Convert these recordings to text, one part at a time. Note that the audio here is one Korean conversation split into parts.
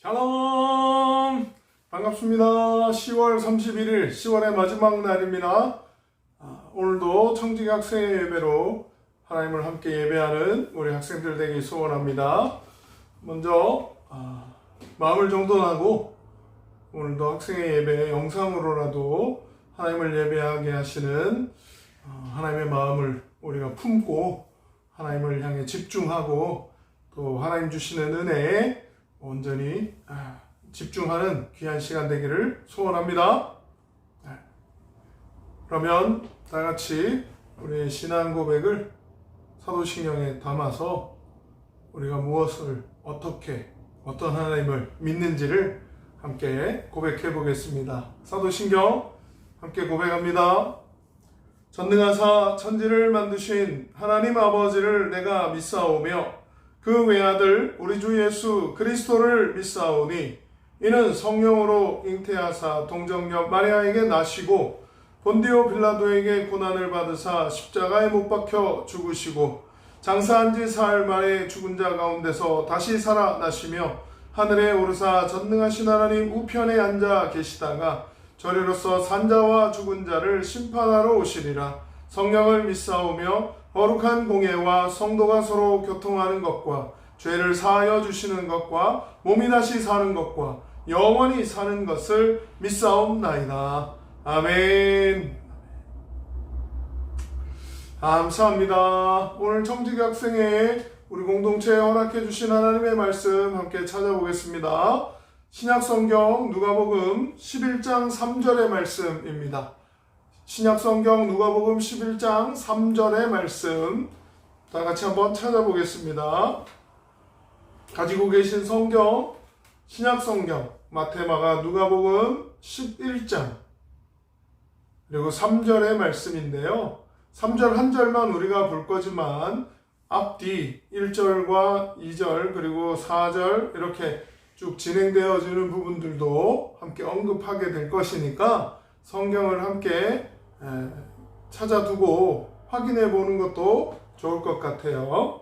샬롬! 반갑습니다. 10월 31일, 10월의 마지막 날입니다. 오늘도 청직 학생의 예배로 하나님을 함께 예배하는 우리 학생들 되기 소원합니다. 먼저 마음을 정돈하고 오늘도 학생의 예배 영상으로라도 하나님을 예배하게 하시는 하나님의 마음을 우리가 품고 하나님을 향해 집중하고 또 하나님 주시는 은혜에 온전히 집중하는 귀한 시간 되기를 소원합니다. 그러면 다 같이 우리의 신앙 고백을 사도신경에 담아서 우리가 무엇을 어떻게 어떤 하나님을 믿는지를 함께 고백해 보겠습니다. 사도신경 함께 고백합니다. 전능하사 천지를 만드신 하나님 아버지를 내가 믿사오며 그 외아들 우리 주 예수 그리스도를 믿사오니 이는 성령으로 잉태하사 동정녀 마리아에게 나시고 본디오 빌라도에게 고난을 받으사 십자가에 못 박혀 죽으시고 장사한 지 사흘 만에 죽은 자 가운데서 다시 살아나시며 하늘에 오르사 전능하신 하나님 우편에 앉아 계시다가 저리로서 산자와 죽은 자를 심판하러 오시리라. 성령을 믿사오며 거룩한 공예와 성도가 서로 교통하는 것과 죄를 사하여 주시는 것과 몸이 다시 사는 것과 영원히 사는 것을 믿사옵나이다. 아멘. 감사합니다. 오늘 청직학생회 우리 공동체에 허락해 주신 하나님의 말씀 함께 찾아보겠습니다. 신약성경 누가복음 11장 3절의 말씀입니다. 신약성경 누가복음 11장 3절의 말씀 다 같이 한번 찾아보겠습니다. 가지고 계신 성경 신약성경 마태마가 누가복음 11장 그리고 3절의 말씀인데요. 3절 한 절만 우리가 볼 거지만 앞뒤 1절과 2절 그리고 4절 이렇게 쭉 진행되어지는 부분들도 함께 언급하게 될 것이니까 성경을 함께 찾아두고 확인해 보는 것도 좋을 것 같아요.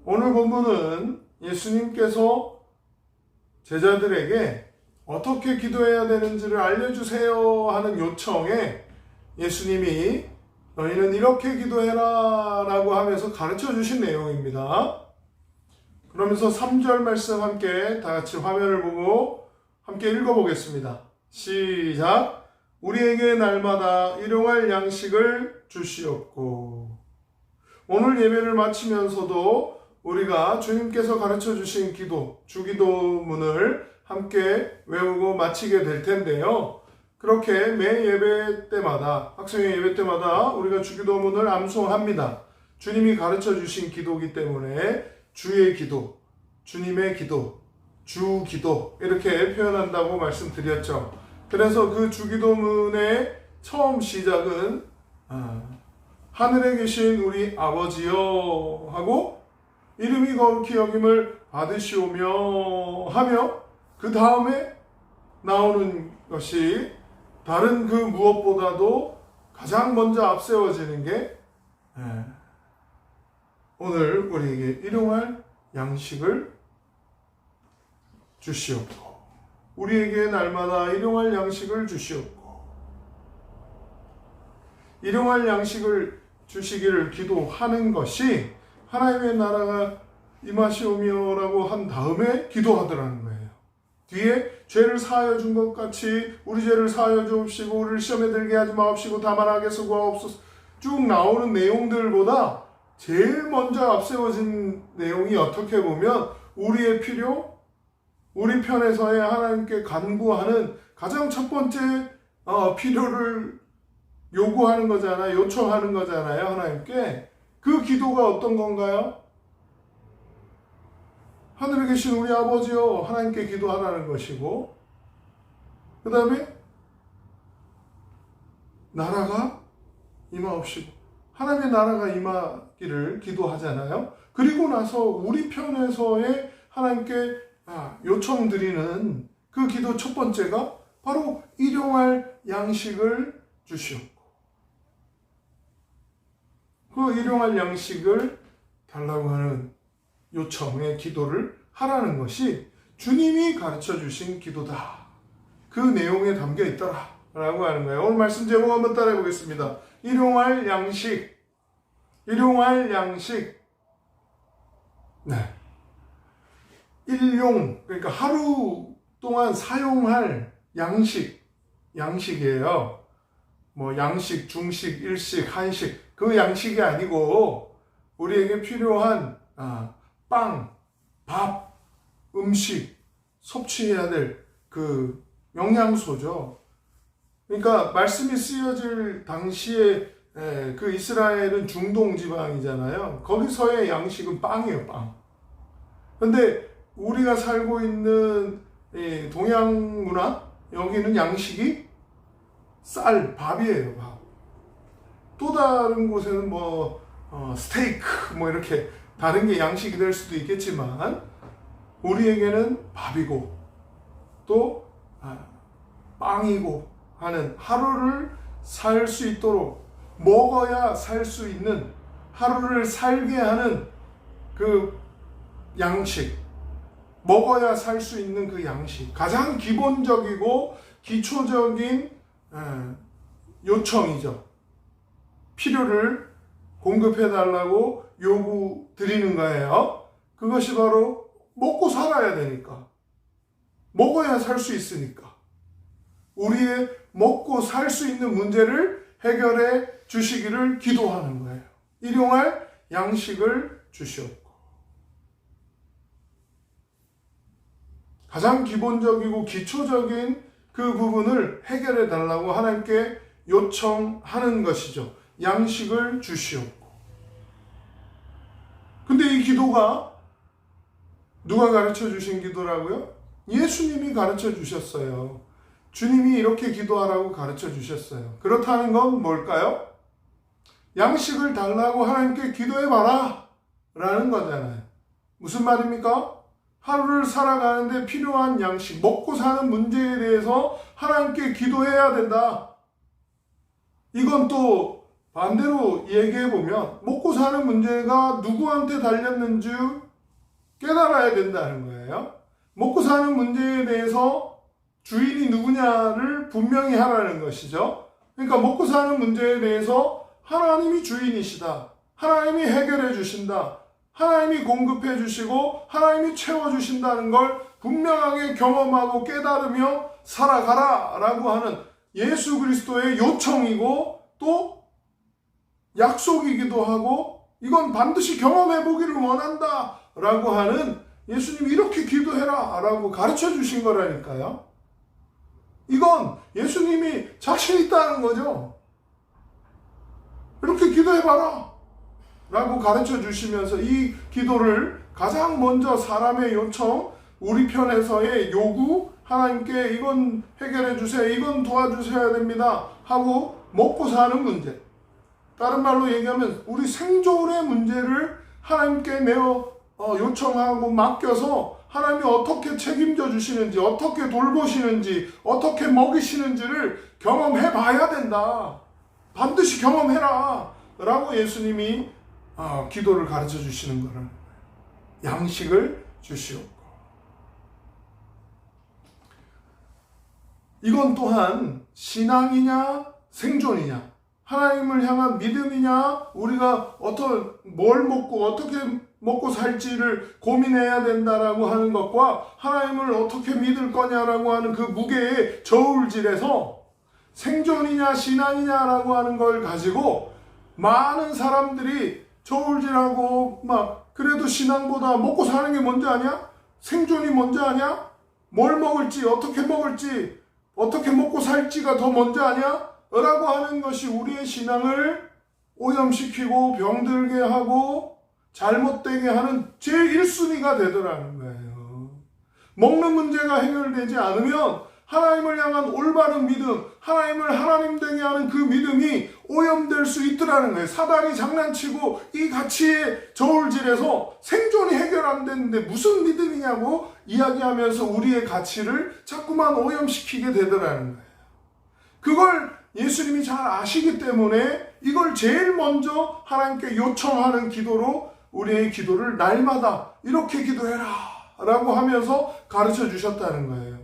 오늘 본문은 예수님께서 제자들에게 어떻게 기도해야 되는지를 알려주세요 하는 요청에 예수님이 너희는 이렇게 기도해라 라고 하면서 가르쳐 주신 내용입니다. 그러면서 3절 말씀 함께 다 같이 화면을 보고 함께 읽어보겠습니다. 시작! 우리에게 날마다 일용할 양식을 주시옵고. 오늘 예배를 마치면서도 우리가 주님께서 가르쳐 주신 기도, 주기도문을 함께 외우고 마치게 될 텐데요. 그렇게 매 예배 때마다, 학생회 예배 때마다 우리가 주기도문을 암송합니다. 주님이 가르쳐 주신 기도이기 때문에 주의 기도, 주님의 기도, 주 기도 이렇게 표현한다고 말씀드렸죠. 그래서 그 주기도문의 처음 시작은 하늘에 계신 우리 아버지여 하고 이름이 거룩히 여김을 받으시오며 하며 그 다음에 나오는 것이 다른 그 무엇보다도 가장 먼저 앞세워지는 게 오늘 우리에게 일용할 양식을 주시옵고 우리에게 날마다 일용할 양식을 주시옵고 일용할 양식을 주시기를 기도하는 것이 하나님의 나라가 임하시오며 라고 한 다음에 기도하더라는 거예요. 뒤에 죄를 사하여 준 것 같이 우리 죄를 사하여 주옵시고 우리를 시험에 들게 하지 마옵시고 다만 악에서 구하옵소서 쭉 나오는 내용들보다 제일 먼저 앞세워진 내용이 어떻게 보면 우리의 필요, 우리 편에서의 하나님께 간구하는 가장 첫 번째 필요를 요구하는 거잖아요. 요청하는 거잖아요. 하나님께. 그 기도가 어떤 건가요? 하늘에 계신 우리 아버지요 하나님께 기도하라는 것이고 그 다음에 나라가 임하옵시고 하나님의 나라가 임하기를 기도하잖아요. 그리고 나서 우리 편에서의 하나님께 요청드리는 그 기도 첫 번째가 바로 일용할 양식을 주시옵고 그 일용할 양식을 달라고 하는 요청의 기도를 하라는 것이 주님이 가르쳐 주신 기도다. 그 내용에 담겨 있더라 라고 하는 거예요. 오늘 말씀 제목 한번 따라해 보겠습니다. 일용할 양식. 일용할 양식. 네. 일용, 그러니까 하루 동안 사용할 양식이에요. 뭐 양식, 중식, 일식, 한식, 그 양식이 아니고 우리에게 필요한 빵, 밥, 음식, 섭취해야 될 그 영양소죠. 그러니까 말씀이 쓰여질 당시에 그 이스라엘은 중동 지방이잖아요. 거기서의 양식은 빵이에요, 빵. 근데 우리가 살고 있는 동양 문화, 여기는 양식이 쌀, 밥이에요, 밥. 또 다른 곳에는 뭐 스테이크 뭐 이렇게 다른 게 양식이 될 수도 있겠지만 우리에게는 밥이고 또 빵이고 하는, 하루를 살 수 있도록 먹어야 살 수 있는, 하루를 살게 하는 그 양식, 먹어야 살 수 있는 그 양식, 가장 기본적이고 기초적인 요청이죠. 필요를 공급해 달라고 요구 드리는 거예요. 그것이 바로 먹고 살아야 되니까, 먹어야 살 수 있으니까 우리의 먹고 살 수 있는 문제를 해결해 주시기를 기도하는 거예요. 일용할 양식을 주시옵고, 가장 기본적이고 기초적인 그 부분을 해결해 달라고 하나님께 요청하는 것이죠. 양식을 주시옵고. 근데 이 기도가 누가 가르쳐 주신 기도라고요? 예수님이 가르쳐 주셨어요. 주님이 이렇게 기도하라고 가르쳐 주셨어요. 그렇다는 건 뭘까요? 양식을 달라고 하나님께 기도해봐라 라는 거잖아요. 무슨 말입니까? 하루를 살아가는데 필요한 양식, 먹고 사는 문제에 대해서 하나님께 기도해야 된다. 이건 또 반대로 얘기해보면 먹고 사는 문제가 누구한테 달렸는지 깨달아야 된다는 거예요. 먹고 사는 문제에 대해서 주인이 누구냐를 분명히 하라는 것이죠. 그러니까 먹고 사는 문제에 대해서 하나님이 주인이시다. 하나님이 해결해 주신다. 하나님이 공급해 주시고 하나님이 채워 주신다는 걸 분명하게 경험하고 깨달으며 살아가라 라고 하는 예수 그리스도의 요청이고 또 약속이기도 하고, 이건 반드시 경험해 보기를 원한다 라고 하는, 예수님이 이렇게 기도해라 라고 가르쳐 주신 거라니까요. 이건 예수님이 자신 있다는 거죠. 이렇게 기도해봐라 라고 가르쳐 주시면서 이 기도를 가장 먼저 사람의 요청, 우리 편에서의 요구, 하나님께 이건 해결해 주세요, 이건 도와주셔야 됩니다 하고 먹고 사는 문제, 다른 말로 얘기하면 우리 생존의 문제를 하나님께 내어 요청하고 맡겨서 하나님이 어떻게 책임져 주시는지, 어떻게 돌보시는지, 어떻게 먹이시는지를 경험해 봐야 된다. 반드시 경험해라 라고 예수님이 기도를 가르쳐 주시는 거라는 거예요. 양식을 주시옵고. 이건 또한 신앙이냐 생존이냐, 하나님을 향한 믿음이냐, 우리가 뭘 먹고 어떻게 먹고 살지를 고민해야 된다라고 하는 것과 하나님을 어떻게 믿을 거냐라고 하는 그 무게의 저울질에서 생존이냐 신앙이냐라고 하는 걸 가지고 많은 사람들이 저울질하고 막, 그래도 신앙보다 먹고 사는 게 먼저 아니야? 생존이 먼저 아니야? 뭘 먹을지, 어떻게 먹을지, 어떻게 먹고 살지가 더 먼저 아니야? 라고 하는 것이 우리의 신앙을 오염시키고 병들게 하고 잘못되게 하는 제일 1순위가 되더라는 거예요. 먹는 문제가 해결되지 않으면 하나님을 향한 올바른 믿음, 하나님을 하나님 되게 하는 그 믿음이 오염될 수 있더라는 거예요. 사단이 장난치고 이 가치의 저울질에서 생존이 해결 안 되는데 무슨 믿음이냐고 이야기하면서 우리의 가치를 자꾸만 오염시키게 되더라는 거예요. 그걸 예수님이 잘 아시기 때문에 이걸 제일 먼저 하나님께 요청하는 기도로 우리의 기도를 날마다 이렇게 기도해라 라고 하면서 가르쳐 주셨다는 거예요.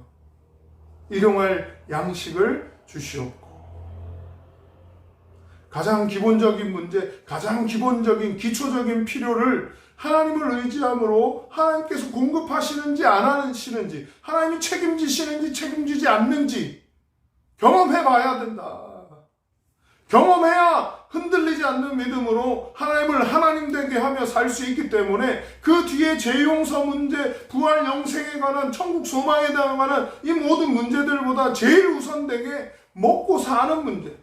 일용할 양식을 주시옵고. 가장 기본적인 문제, 가장 기본적인 기초적인 필요를 하나님을 의지함으로 하나님께서 공급하시는지 안 하시는지, 하나님이 책임지시는지 책임지지 않는지 경험해 봐야 된다. 경험해야 흔들리지 않는 믿음으로 하나님을 하나님 되게 하며 살 수 있기 때문에 그 뒤에 죄용서 문제, 부활 영생에 관한, 천국 소망에 관한 이 모든 문제들보다 제일 우선되게 먹고 사는 문제,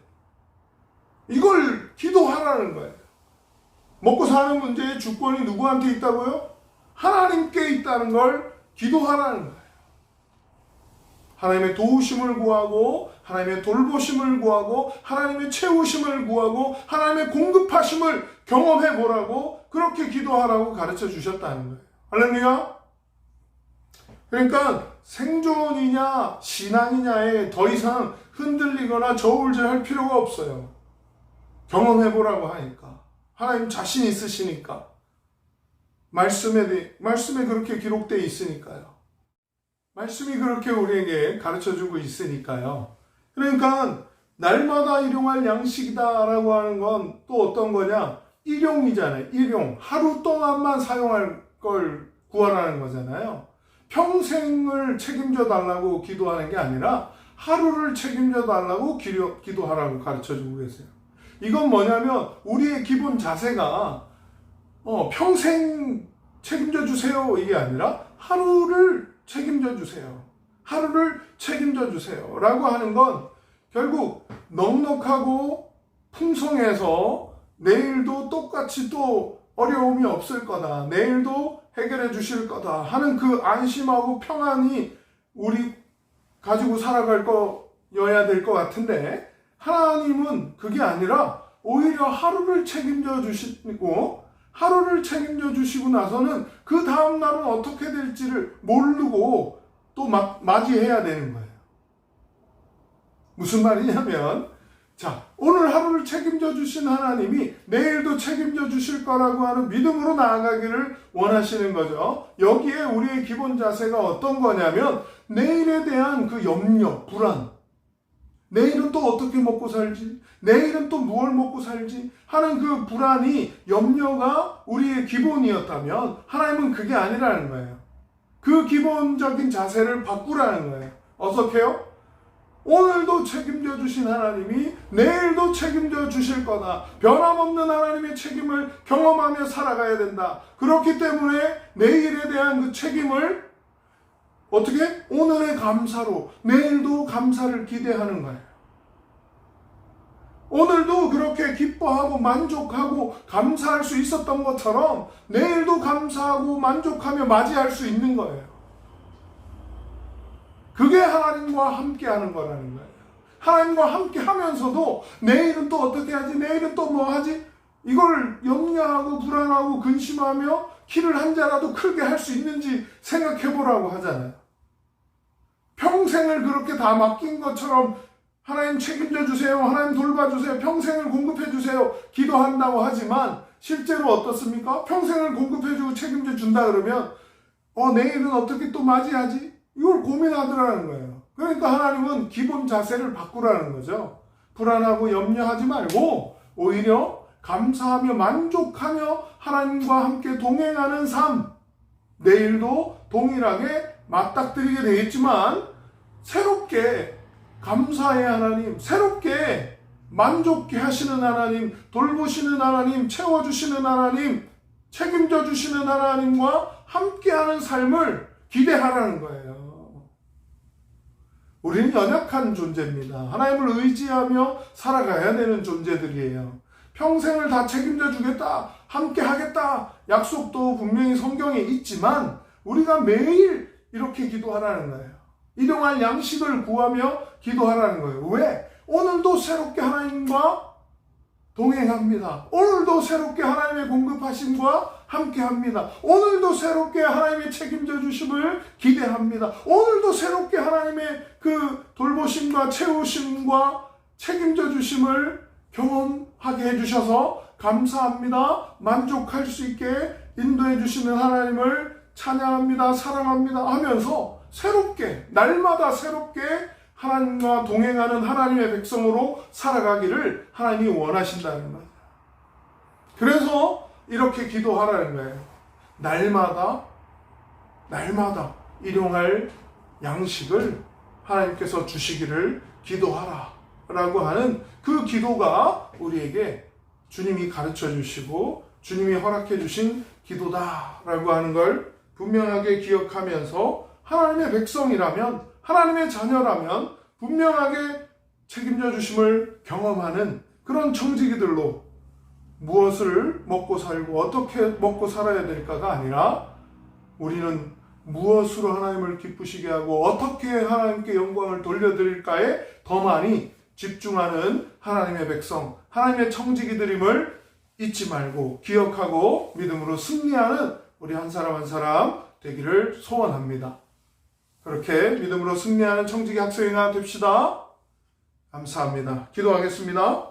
이걸 기도하라는 거예요. 먹고 사는 문제의 주권이 누구한테 있다고요? 하나님께 있다는 걸 기도하라는 거예요. 하나님의 도우심을 구하고, 하나님의 돌보심을 구하고, 하나님의 채우심을 구하고, 하나님의 공급하심을 경험해 보라고, 그렇게 기도하라고 가르쳐 주셨다는 거예요. 할렐루야. 그러니까 생존이냐 신앙이냐에 더 이상 흔들리거나 저울질할 필요가 없어요. 경험해 보라고 하니까. 하나님 자신 있으시니까. 말씀에 그렇게 기록되어 있으니까요. 말씀이 그렇게 우리에게 가르쳐주고 있으니까요. 그러니까 날마다 일용할 양식이다라고 하는 건 또 어떤 거냐? 일용이잖아요. 일용. 하루 동안만 사용할 걸 구하라는 거잖아요. 평생을 책임져 달라고 기도하는 게 아니라 하루를 책임져 달라고 기도하라고 가르쳐주고 계세요. 이건 뭐냐면 우리의 기본 자세가 평생 책임져 주세요 이게 아니라 하루를 책임져 주세요. 하루를 책임져 주세요 라고 하는 건 결국 넉넉하고 풍성해서 내일도 똑같이 또 어려움이 없을 거다, 내일도 해결해 주실 거다 하는 그 안심하고 평안이 우리 가지고 살아갈 거여야 될 것 같은데, 하나님은 그게 아니라 오히려 하루를 책임져 주시고, 하루를 책임져 주시고 나서는 그 다음 날은 어떻게 될지를 모르고 또 맞이해야 되는 거예요. 무슨 말이냐면, 자, 오늘 하루를 책임져 주신 하나님이 내일도 책임져 주실 거라고 하는 믿음으로 나아가기를 원하시는 거죠. 여기에 우리의 기본 자세가 어떤 거냐면 내일에 대한 그 염려, 불안, 내일은 또 어떻게 먹고 살지, 내일은 또 무엇을 먹고 살지 하는 그 불안이, 염려가 우리의 기본이었다면 하나님은 그게 아니라는 거예요. 그 기본적인 자세를 바꾸라는 거예요. 어떻게요? 오늘도 책임져 주신 하나님이 내일도 책임져 주실 거다. 변함없는 하나님의 책임을 경험하며 살아가야 된다. 그렇기 때문에 내일에 대한 그 책임을 어떻게? 오늘의 감사로 내일도 감사를 기대하는 거예요. 오늘도 그렇게 기뻐하고 만족하고 감사할 수 있었던 것처럼 내일도 감사하고 만족하며 맞이할 수 있는 거예요. 그게 하나님과 함께 하는 거라는 거예요. 하나님과 함께 하면서도 내일은 또 어떻게 하지? 내일은 또 뭐 하지? 이걸 염려하고 불안하고 근심하며 키를 한 자라도 크게 할 수 있는지 생각해 보라고 하잖아요. 평생을 그렇게 다 맡긴 것처럼 하나님 책임져 주세요, 하나님 돌봐주세요, 평생을 공급해 주세요 기도한다고 하지만 실제로 어떻습니까? 평생을 공급해 주고 책임져 준다 그러면 내일은 어떻게 또 맞이하지? 이걸 고민하더라는 거예요. 그러니까 하나님은 기본 자세를 바꾸라는 거죠. 불안하고 염려하지 말고 오히려 감사하며 만족하며 하나님과 함께 동행하는 삶, 내일도 동일하게 맞닥뜨리게 되겠지만 새롭게 감사의 하나님, 새롭게 만족케 하시는 하나님, 돌보시는 하나님, 채워주시는 하나님, 책임져 주시는 하나님과 함께하는 삶을 기대하라는 거예요. 우리는 연약한 존재입니다. 하나님을 의지하며 살아가야 되는 존재들이에요. 평생을 다 책임져 주겠다, 함께 하겠다 약속도 분명히 성경에 있지만 우리가 매일 이렇게 기도하라는 거예요. 일용할 양식을 구하며 기도하라는 거예요. 왜? 오늘도 새롭게 하나님과 동행합니다. 오늘도 새롭게 하나님의 공급하심과 함께합니다. 오늘도 새롭게 하나님의 책임져 주심을 기대합니다. 오늘도 새롭게 하나님의 그 돌보심과 채우심과 책임져 주심을 경험하게 해주셔서 감사합니다. 만족할 수 있게 인도해 주시는 하나님을 찬양합니다, 사랑합니다 하면서 새롭게, 날마다 새롭게 하나님과 동행하는 하나님의 백성으로 살아가기를 하나님이 원하신다는 거예요. 그래서 이렇게 기도하라는 거예요. 날마다 일용할 양식을 하나님께서 주시기를 기도하라 라고 하는 그 기도가 우리에게 주님이 가르쳐 주시고 주님이 허락해 주신 기도다라고 하는 걸 분명하게 기억하면서 하나님의 백성이라면, 하나님의 자녀라면 분명하게 책임져 주심을 경험하는 그런 청지기들로 무엇을 먹고 살고 어떻게 먹고 살아야 될까가 아니라 우리는 무엇으로 하나님을 기쁘시게 하고 어떻게 하나님께 영광을 돌려드릴까에 더 많이 집중하는 하나님의 백성, 하나님의 청지기들임을 잊지 말고 기억하고 믿음으로 승리하는 우리 한 사람 한 사람 되기를 소원합니다. 그렇게 믿음으로 승리하는 청지기 학생이나 됩시다. 감사합니다. 기도하겠습니다.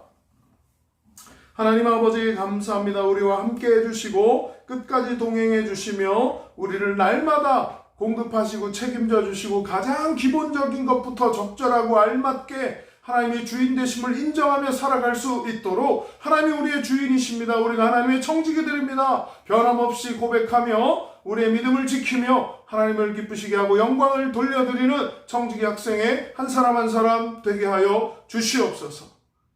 하나님 아버지 감사합니다. 우리와 함께 해주시고 끝까지 동행해 주시며 우리를 날마다 공급하시고 책임져 주시고 가장 기본적인 것부터 적절하고 알맞게 하나님의 주인 되심을 인정하며 살아갈 수 있도록 하나님이 우리의 주인이십니다. 우리가 하나님의 청지기들입니다. 변함없이 고백하며 우리의 믿음을 지키며 하나님을 기쁘시게 하고 영광을 돌려드리는 청지기 학생의 한 사람 한 사람 되게 하여 주시옵소서.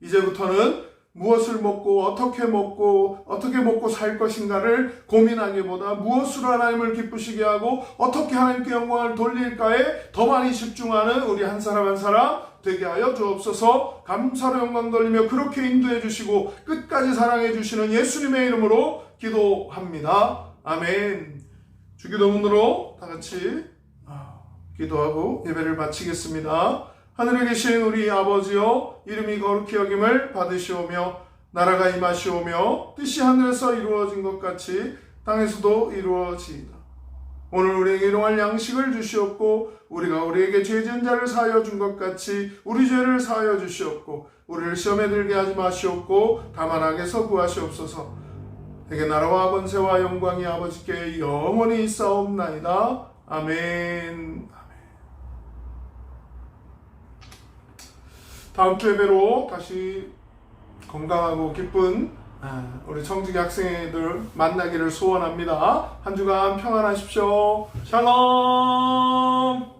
이제부터는 무엇을 먹고 어떻게 먹고 살 것인가를 고민하기보다 무엇으로 하나님을 기쁘시게 하고 어떻게 하나님께 영광을 돌릴까에 더 많이 집중하는 우리 한 사람 한 사람 되게 하여 주옵소서. 감사로 영광 돌리며 그렇게 인도해 주시고 끝까지 사랑해 주시는 예수님의 이름으로 기도합니다. 아멘. 주기도문으로 다 같이 기도하고 예배를 마치겠습니다. 하늘에 계신 우리 아버지여, 이름이 거룩히 여김을 받으시오며 나라가 임하시오며 뜻이 하늘에서 이루어진 것 같이 땅에서도 이루어지이다. 오늘 우리에게 일용할 양식을 주시옵고 우리가 우리에게 죄 지은 자를 사하여 준 것 같이 우리 죄를 사하여 주시옵고 우리를 시험에 들게 하지 마시옵고 다만 악에서 구하시옵소서. 내게 나라와 권세와 영광이 아버지께 영원히 있사옵나이다. 아멘. 다음 주 예배로 다시 건강하고 기쁜 우리 청지기 학생들 만나기를 소원합니다. 한 주간 평안하십시오. 샬롬.